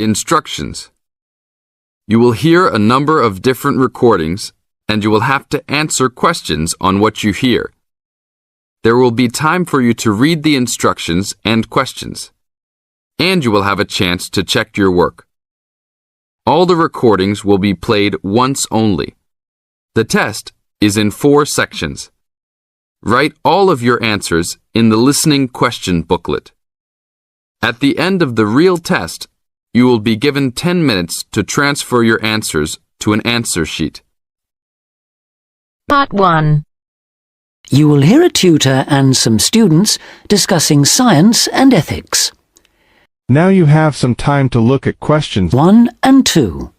Instructions. You will hear a number of different recordings, and you will have to answer questions on what you hear. There will be time for you to read the instructions and questions, and you will have a chance to check your work. All the recordings will be played once only. The test is in 4 sections. Write all of your answers in the listening question booklet. At the end of the real test, you will be given 10 minutes to transfer your answers to an answer sheet. Part 1. You will hear a tutor and some students discussing science and ethics. Now you have some time to look at questions 1 and 2.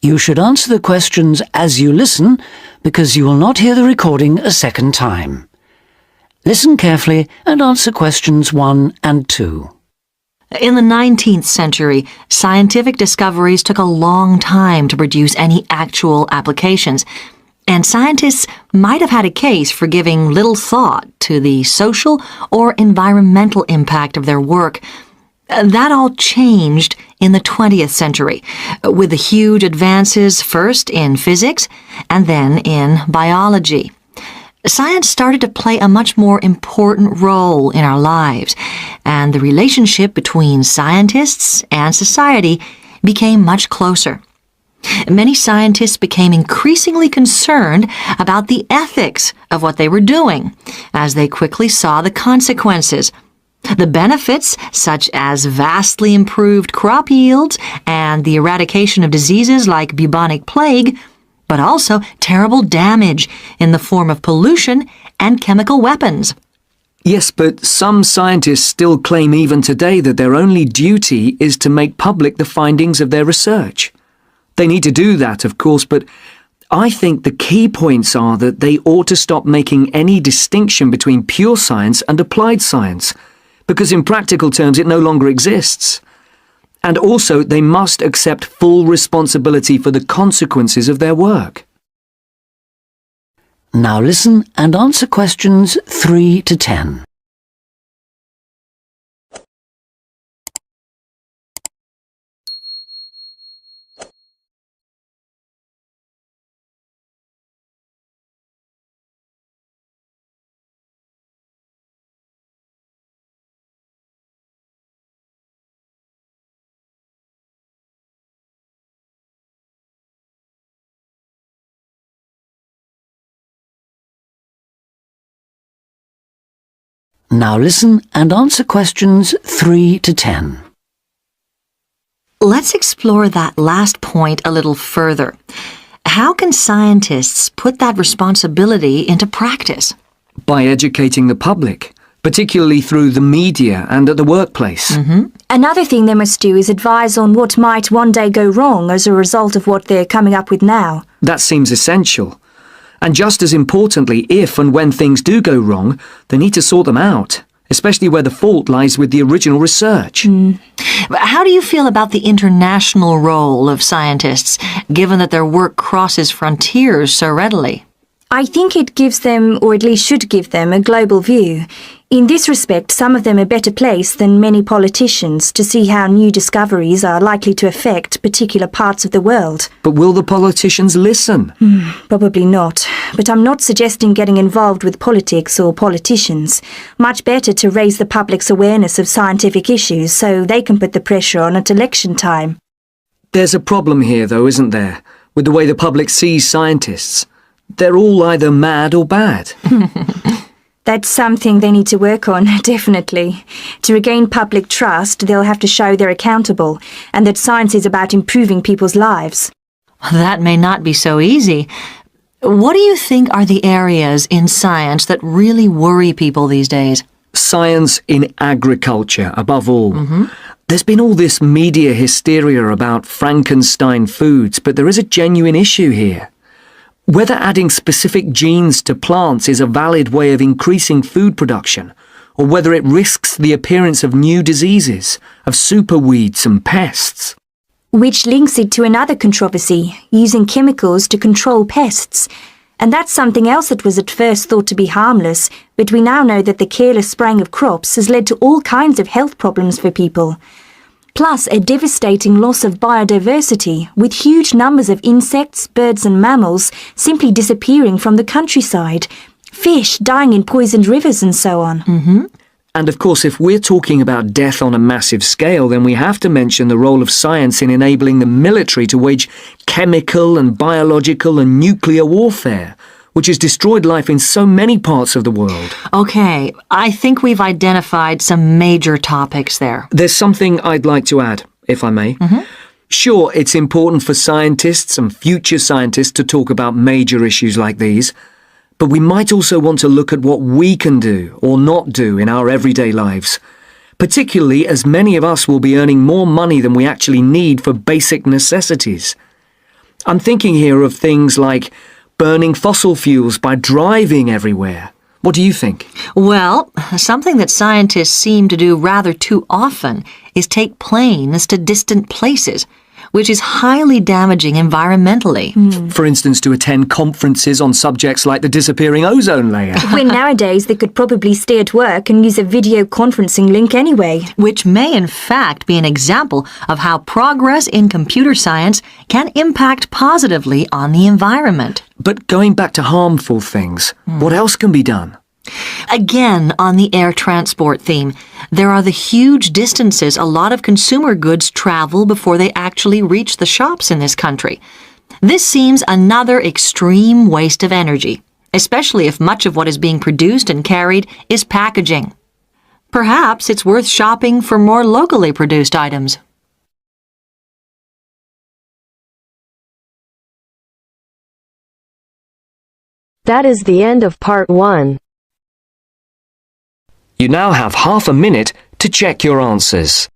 You should answer the questions as you listen because you will not hear the recording a second time. Listen carefully and answer questions 1 and 2. In the 19th century, scientific discoveries took a long time to produce any actual applications, and scientists might have had a case for giving little thought to the social or environmental impact of their work. That all changed in the 20th century, with the huge advances first in physics and then in biology. Science started to play a much more important role in our lives, and the relationship between scientists and society became much closer. Many scientists became increasingly concerned about the ethics of what they were doing, as they quickly saw the consequences. The benefits, such as vastly improved crop yields and the eradication of diseases like bubonic plague, but also terrible damage in the form of pollution and chemical weapons. Yes, but some scientists still claim even today that their only duty is to make public the findings of their research. They need to do that, of course, but I think the key points are that they ought to stop making any distinction between pure science and applied science, because in practical terms it no longer exists. And also they must accept full responsibility for the consequences of their work. Now listen and answer questions 3 to 10. Now listen and answer questions 3 to 10. Let's explore that last point a little further. How can scientists put that responsibility into practice? By educating the public, particularly through the media and at the workplace. Another thing they must do is advise on what might one day go wrong as a result of what they're coming up with now. That seems essential. And just as importantly, if and when things do go wrong, they need to sort them out, especially where the fault lies with the original research. How do you feel about the international role of scientists, given that their work crosses frontiers so readily? I think it gives them, or at least should give them, a global view. In this respect, some of them are better placed than many politicians to see how new discoveries are likely to affect particular parts of the world. But will the politicians listen? Probably not. But I'm not suggesting getting involved with politics or politicians. Much better to raise the public's awareness of scientific issues so they can put the pressure on at election time. There's a problem here, though, isn't there, with the way the public sees scientists. They're all either mad or bad. That's something they need to work on, definitely. To regain public trust, they'll have to show they're accountable, and that science is about improving people's lives. That may not be so easy. What do you think are the areas in science that really worry people these days? Science in agriculture, above all. There's been all this media hysteria about Frankenstein foods, but there is a genuine issue here. Whether adding specific genes to plants is a valid way of increasing food production, or whether it risks the appearance of new diseases, of superweeds and pests. Which links it to another controversy, using chemicals to control pests. And that's something else that was at first thought to be harmless, but we now know that the careless spraying of crops has led to all kinds of health problems for people. Plus a devastating loss of biodiversity, with huge numbers of insects, birds and mammals simply disappearing from the countryside, fish dying in poisoned rivers and so on. And of course, if we're talking about death on a massive scale, then we have to mention the role of science in enabling the military to wage chemical and biological and nuclear warfare, which has destroyed life in so many parts of the world. Okay, I think we've identified some major topics there. There's something I'd like to add, if I may. Sure, it's important for scientists and future scientists to talk about major issues like these, but we might also want to look at what we can do or not do in our everyday lives, particularly as many of us will be earning more money than we actually need for basic necessities. I'm thinking here of things like burning fossil fuels by driving everywhere. What do you think? Well, something that scientists seem to do rather too often is take planes to distant places, which is highly damaging environmentally. For instance, to attend conferences on subjects like the disappearing ozone layer. When nowadays they could probably stay at work and use a video conferencing link anyway. Which may in fact be an example of how progress in computer science can impact positively on the environment. But going back to harmful things, what else can be done? Again, on the air transport theme, there are the huge distances a lot of consumer goods travel before they actually reach the shops in this country. This seems another extreme waste of energy, especially if much of what is being produced and carried is packaging. Perhaps it's worth shopping for more locally produced items. That is the end of part 1. You now have half a minute to check your answers.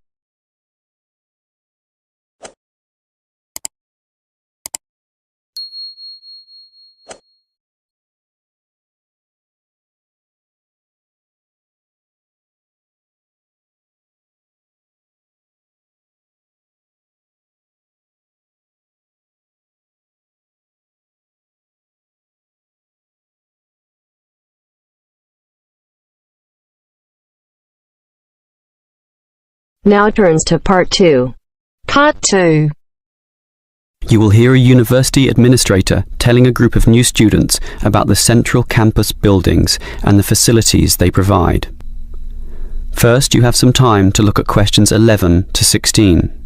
Now turns to part 2. Part 2. You will hear a university administrator telling a group of new students about the central campus buildings and the facilities they provide. First, you have some time to look at questions 11 to 16.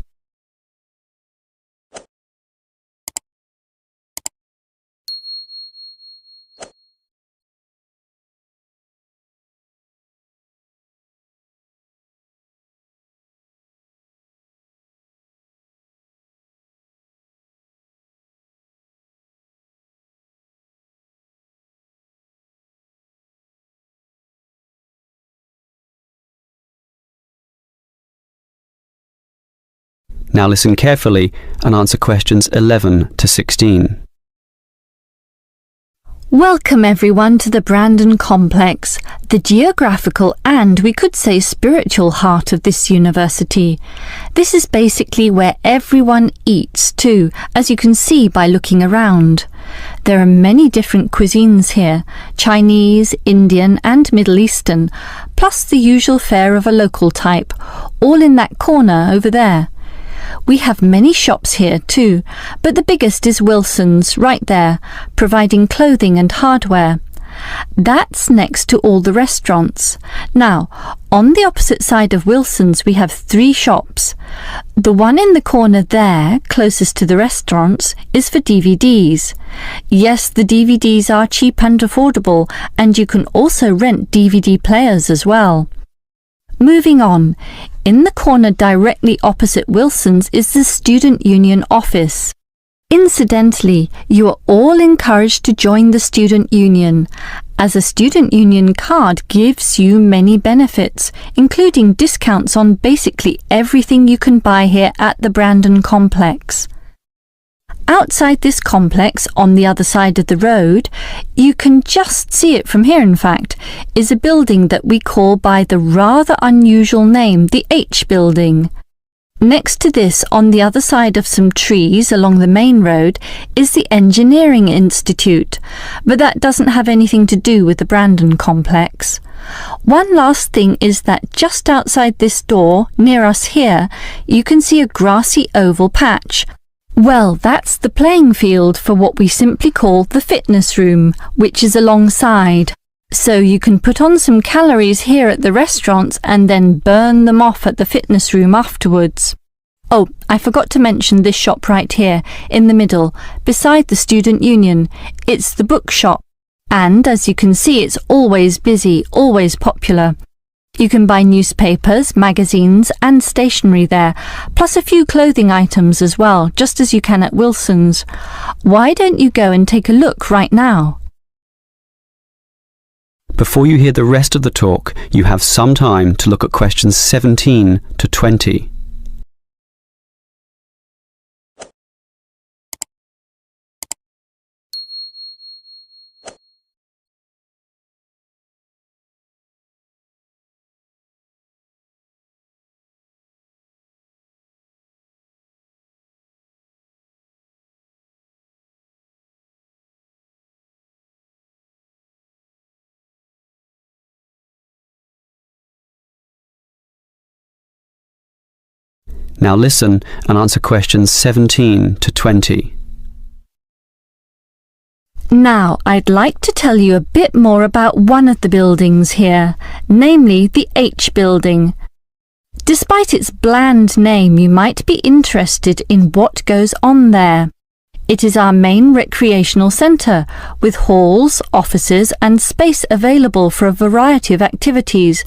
Now listen carefully and answer questions 11 to 16. Welcome everyone to the Brandon Complex, the geographical and we could say spiritual heart of this university. This is basically where everyone eats too, as you can see by looking around. There are many different cuisines here, Chinese, Indian and Middle Eastern, plus the usual fare of a local type, all in that corner over there. We have many shops here too, but the biggest is Wilson's right there, providing clothing and hardware. That's next to all the restaurants. Now, on the opposite side of Wilson's we have 3 shops. The one in the corner there, closest to the restaurants, is for DVDs. Yes, the DVDs are cheap and affordable, and you can also rent DVD players as well. Moving on, in the corner directly opposite Wilson's is the Student Union office. Incidentally, you are all encouraged to join the student union, as a student union card gives you many benefits, including discounts on basically everything you can buy here at the Brandon complex. Outside this complex, on the other side of the road, you can just see it from here in fact, is a building that we call by the rather unusual name, the H building. Next to this, on the other side of some trees along the main road, is the Engineering Institute, but that doesn't have anything to do with the Brandon complex. One last thing is that just outside this door, near us here, you can see a grassy oval patch. Well, that's the playing field for what we simply call the fitness room, which is alongside. So you can put on some calories here at the restaurants and then burn them off at the fitness room afterwards. Oh, I forgot to mention this shop right here, in the middle, beside the student union. It's the bookshop. And as you can see, it's always busy, always popular. You can buy newspapers, magazines and stationery there, plus a few clothing items as well, just as you can at Wilson's. Why don't you go and take a look right now? Before you hear the rest of the talk, you have some time to look at questions 17 to 20. Now listen and answer questions 17 to 20. Now, I'd like to tell you a bit more about one of the buildings here, namely the H building. Despite its bland name, you might be interested in what goes on there. It is our main recreational centre, with halls, offices and space available for a variety of activities,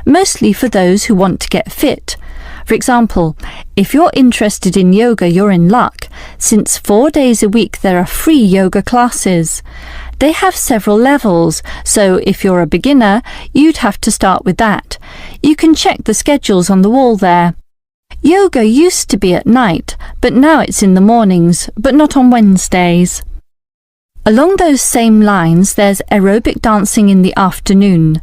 mostly for those who want to get fit. For example, if you're interested in yoga, you're in luck, since 4 days a week there are free yoga classes. They have several levels, so if you're a beginner, you'd have to start with that. You can check the schedules on the wall there. Yoga used to be at night, but now it's in the mornings, but not on Wednesdays. Along those same lines, there's aerobic dancing in the afternoon.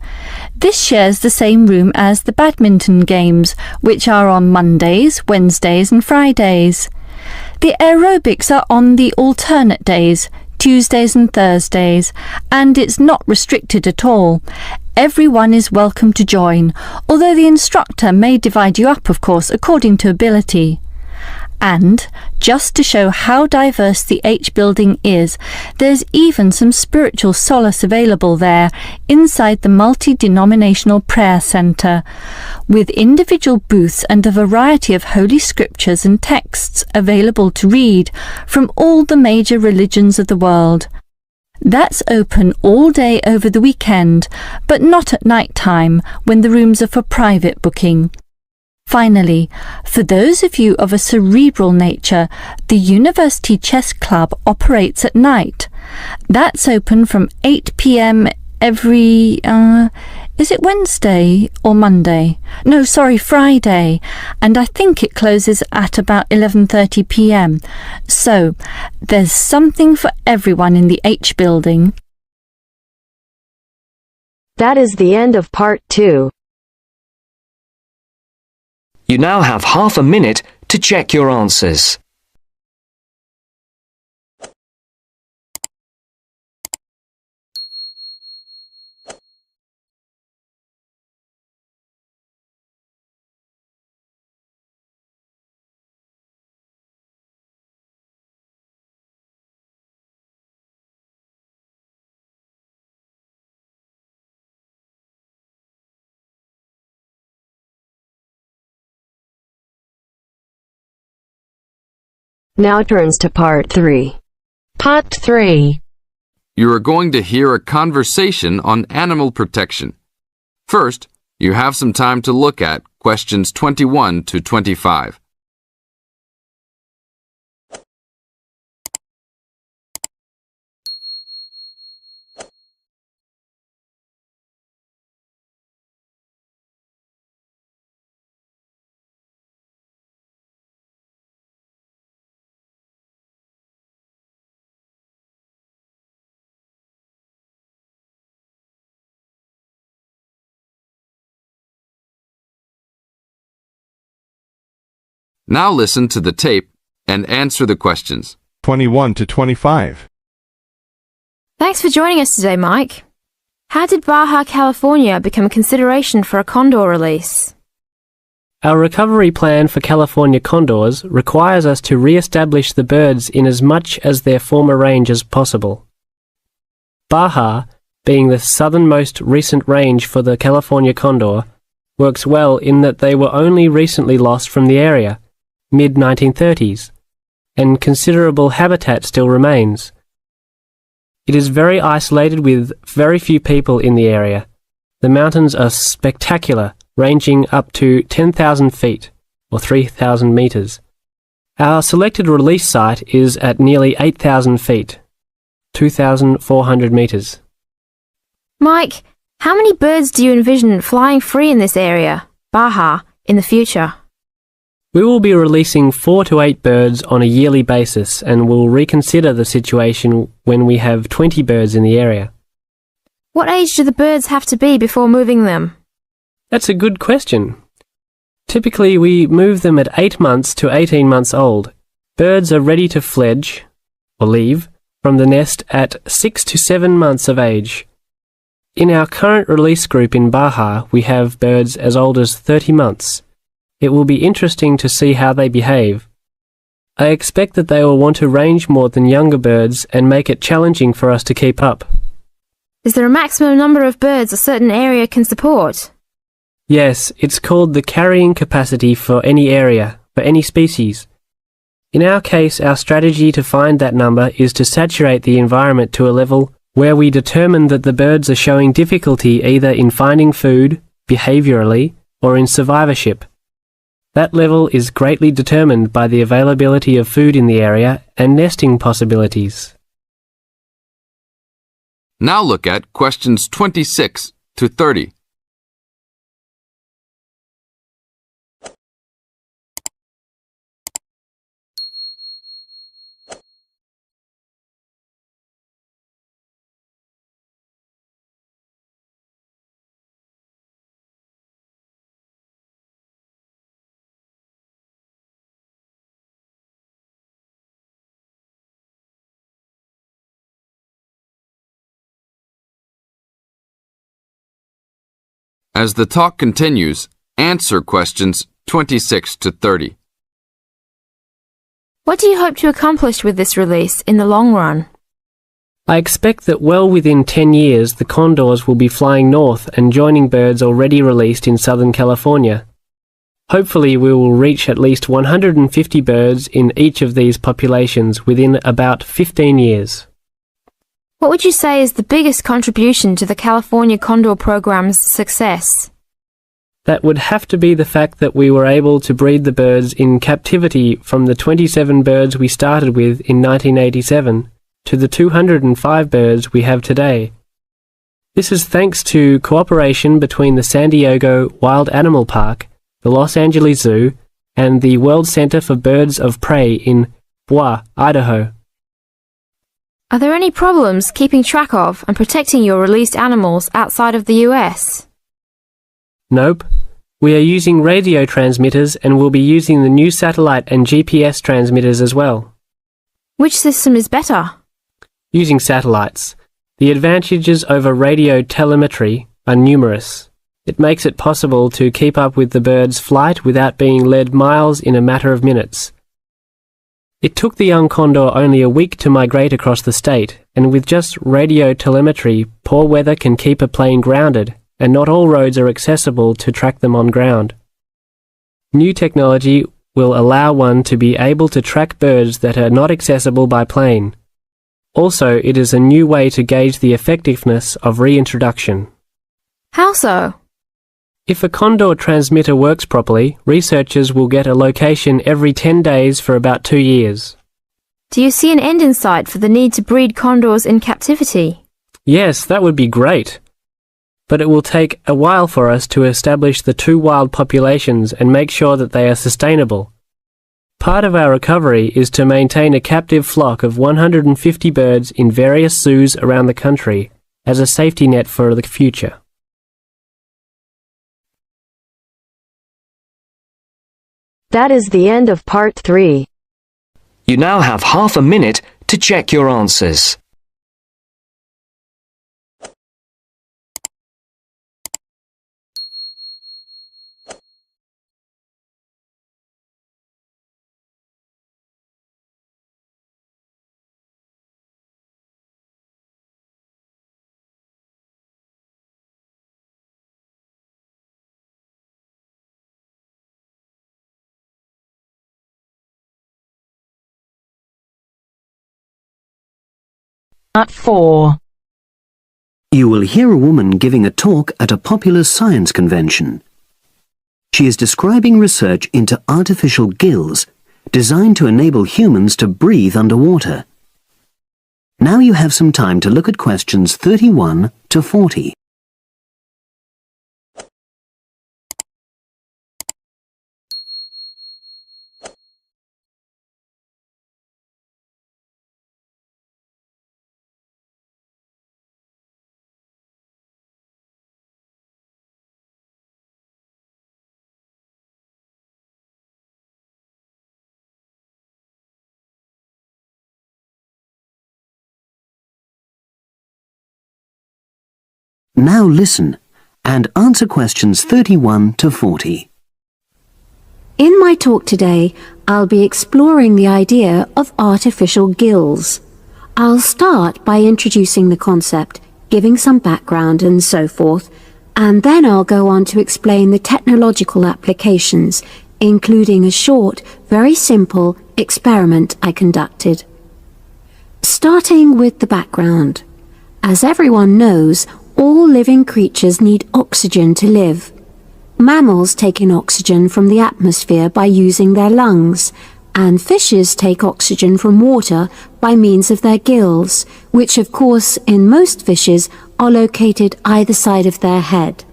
This shares the same room as the badminton games, which are on Mondays, Wednesdays and Fridays. The aerobics are on the alternate days, Tuesdays and Thursdays, and it's not restricted at all. Everyone is welcome to join, although the instructor may divide you up, of course, according to ability. And, just to show how diverse the H building is, there's even some spiritual solace available there inside the multi-denominational prayer centre, with individual booths and a variety of holy scriptures and texts available to read from all the major religions of the world. That's open all day over the weekend, but not at night time when the rooms are for private booking. Finally, for those of you of a cerebral nature, the University Chess Club operates at night. That's open from 8 p.m. every, is it Wednesday or Monday? No, sorry, Friday. And I think it closes at about 11:30 p.m. So, there's something for everyone in the H building. That is the end of part 2. You now have half a minute to check your answers. Now turns to part 3. Part 3. You are going to hear a conversation on animal protection. First, you have some time to look at questions 21 to 25. Now listen to the tape and answer the questions. 21 to 25. Thanks for joining us today, Mike. How did Baja California become a consideration for a Condor release? Our recovery plan for California condors requires us to re-establish the birds in as much as their former range as possible. Baja, being the southernmost recent range for the California condor, works well in that they were only recently lost from the area, mid-1930s, and considerable habitat still remains. It is very isolated with very few people in the area. The mountains are spectacular, ranging up to 10,000 feet, or 3,000 meters. Our selected release site is at nearly 8,000 feet, 2,400 meters. Mike, how many birds do you envision flying free in this area, Baja, in the future? We will be releasing 4 to 8 birds on a yearly basis and will reconsider the situation when we have 20 birds in the area. What age do the birds have to be before moving them? That's a good question. Typically, we move them at 8 months to 18 months old. Birds are ready to fledge, or leave, from the nest at 6 to 7 months of age. In our current release group in Baja, we have birds as old as 30 months. It will be interesting to see how they behave. I expect that they will want to range more than younger birds and make it challenging for us to keep up. Is there a maximum number of birds a certain area can support? Yes, it's called the carrying capacity for any area, for any species. In our case, our strategy to find that number is to saturate the environment to a level where we determine that the birds are showing difficulty either in finding food, behaviorally, or in survivorship. That level is greatly determined by the availability of food in the area and nesting possibilities. Now look at questions 26 to 30. As the talk continues, answer questions 26 to 30. What do you hope to accomplish with this release in the long run? I expect that well within 10 years the condors will be flying north and joining birds already released in Southern California. Hopefully we will reach at least 150 birds in each of these populations within about 15 years. What would you say is the biggest contribution to the California Condor program's success? That would have to be the fact that we were able to breed the birds in captivity from the 27 birds we started with in 1987 to the 205 birds we have today. This is thanks to cooperation between the San Diego Wild Animal Park, the Los Angeles Zoo, and the World Center for Birds of Prey in Boise, Idaho. Are there any problems keeping track of and protecting your released animals outside of the US? Nope. We are using radio transmitters and will be using the new satellite and GPS transmitters as well. Which system is better? Using satellites. The advantages over radio telemetry are numerous. It makes it possible to keep up with the bird's flight without being led miles in a matter of minutes. It took the young condor only a week to migrate across the state, and with just radio telemetry, poor weather can keep a plane grounded, and not all roads are accessible to track them on ground. New technology will allow one to be able to track birds that are not accessible by plane. Also, it is a new way to gauge the effectiveness of reintroduction. How so? If a Condor transmitter works properly, researchers will get a location every 10 days for about 2 years. Do you see an end in sight for the need to breed condors in captivity? Yes, that would be great. But it will take a while for us to establish the 2 wild populations and make sure that they are sustainable. Part of our recovery is to maintain a captive flock of 150 birds in various zoos around the country as a safety net for the future. That is the end of part 3. You now have half a minute to check your answers. Part 4. You will hear a woman giving a talk at a popular science convention. She is describing research into artificial gills designed to enable humans to breathe underwater. Now you have some time to look at questions 31 to 40. Now listen and answer questions 31 to 40. In my talk today, I'll be exploring the idea of artificial gills. I'll start by introducing the concept, giving some background and so forth, and then I'll go on to explain the technological applications, including a short, very simple experiment I conducted. Starting with the background. As everyone knows, all living creatures need oxygen to live. Mammals take in oxygen from the atmosphere by using their lungs, and fishes take oxygen from water by means of their gills, which of course in most fishes are located either side of their head.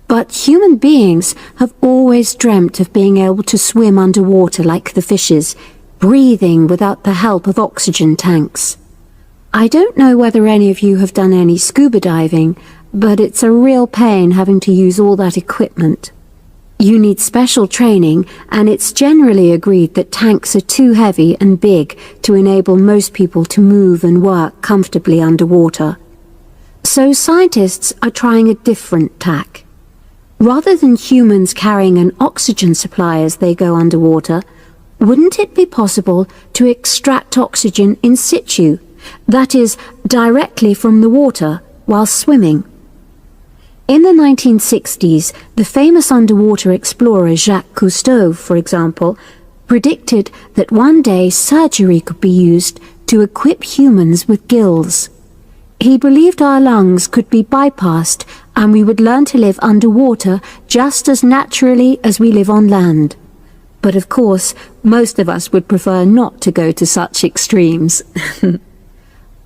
But human beings have always dreamt of being able to swim underwater like the fishes, breathing without the help of oxygen tanks. I don't know whether any of you have done any scuba diving, but it's a real pain having to use all that equipment. You need special training, and it's generally agreed that tanks are too heavy and big to enable most people to move and work comfortably underwater. So scientists are trying a different tack. Rather than humans carrying an oxygen supply as they go underwater, wouldn't it be possible to extract oxygen in situ? That is, directly from the water while swimming. In the 1960s, the famous underwater explorer Jacques Cousteau, for example, predicted that one day surgery could be used to equip humans with gills. He believed our lungs could be bypassed and we would learn to live underwater just as naturally as we live on land. But of course, most of us would prefer not to go to such extremes.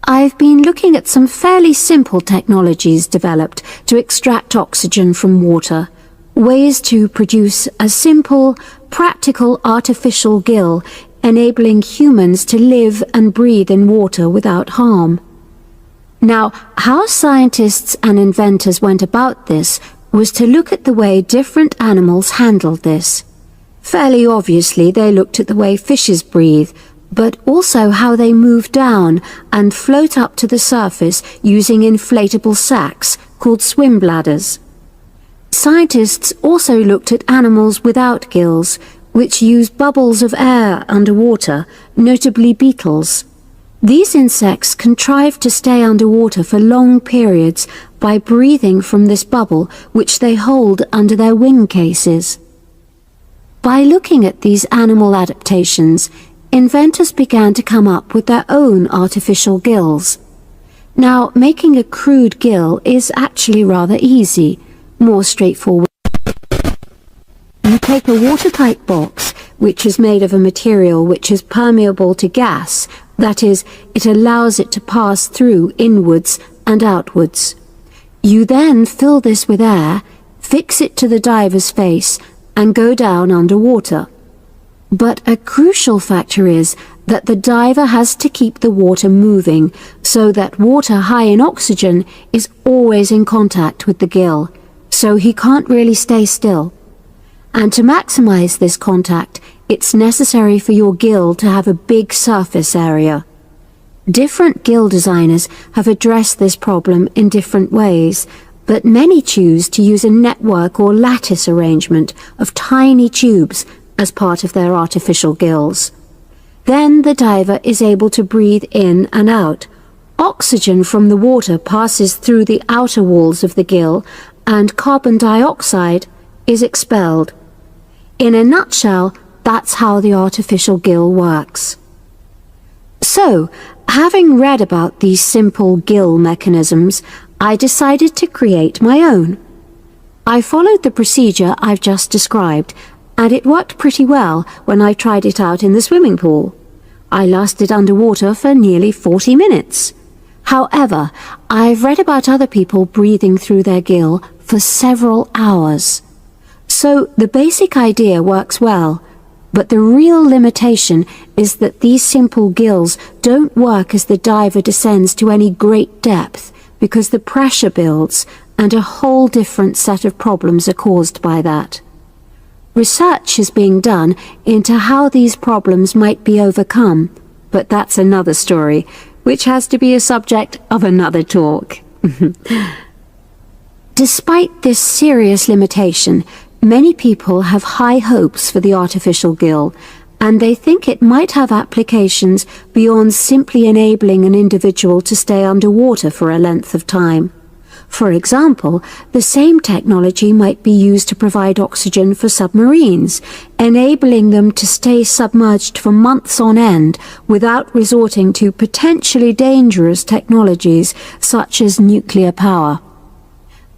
I've been looking at some fairly simple technologies developed to extract oxygen from water, ways to produce a simple, practical artificial gill, enabling humans to live and breathe in water without harm. Now, how scientists and inventors went about this was to look at the way different animals handled this. Fairly obviously, they looked at the way fishes breathe, but also how they move down and float up to the surface using inflatable sacs called swim bladders. Scientists also looked at animals without gills, which use bubbles of air underwater, notably beetles. These insects contrive to stay underwater for long periods by breathing from this bubble, which they hold under their wing cases. By looking at these animal adaptations, inventors began to come up with their own artificial gills. Now, making a crude gill is actually rather easy, more straightforward. You take a watertight box, which is made of a material which is permeable to gas, that is, it allows it to pass through inwards and outwards. You then fill this with air, fix it to the diver's face, and go down underwater. But a crucial factor is that the diver has to keep the water moving so that water high in oxygen is always in contact with the gill, so he can't really stay still. and to maximize this contact, it's necessary for your gill to have a big surface area. Different gill designers have addressed this problem in different ways, but many choose to use a network or lattice arrangement of tiny tubes as part of their artificial gills. Then the diver is able to breathe in and out. Oxygen from the water passes through the outer walls of the gill, and carbon dioxide is expelled. In a nutshell, that's how the artificial gill works. So, having read about these simple gill mechanisms, I decided to create my own. I followed the procedure I've just described, and it worked pretty well when I tried it out in the swimming pool. I lasted underwater for nearly 40 minutes. However, I've read about other people breathing through their gill for several hours. So the basic idea works well, but the real limitation is that these simple gills don't work as the diver descends to any great depth because the pressure builds and a whole different set of problems are caused by that. Research is being done into how these problems might be overcome, but that's another story, which has to be a subject of another talk. Despite this serious limitation, many people have high hopes for the artificial gill, and they think it might have applications beyond simply enabling an individual to stay underwater for a length of time. For example, the same technology might be used to provide oxygen for submarines, enabling them to stay submerged for months on end without resorting to potentially dangerous technologies such as nuclear power.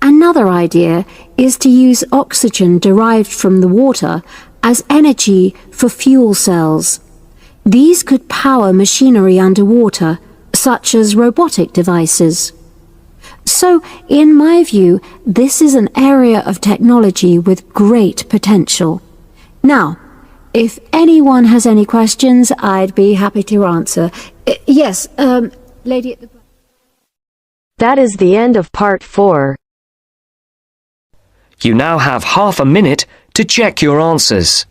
Another idea is to use oxygen derived from the water as energy for fuel cells. These could power machinery underwater, such as robotic devices. So, in my view, this is an area of technology with great potential. Now, if anyone has any questions, I'd be happy to answer. Yes, lady at the... That is the end of part 4. You now have half a minute to check your answers.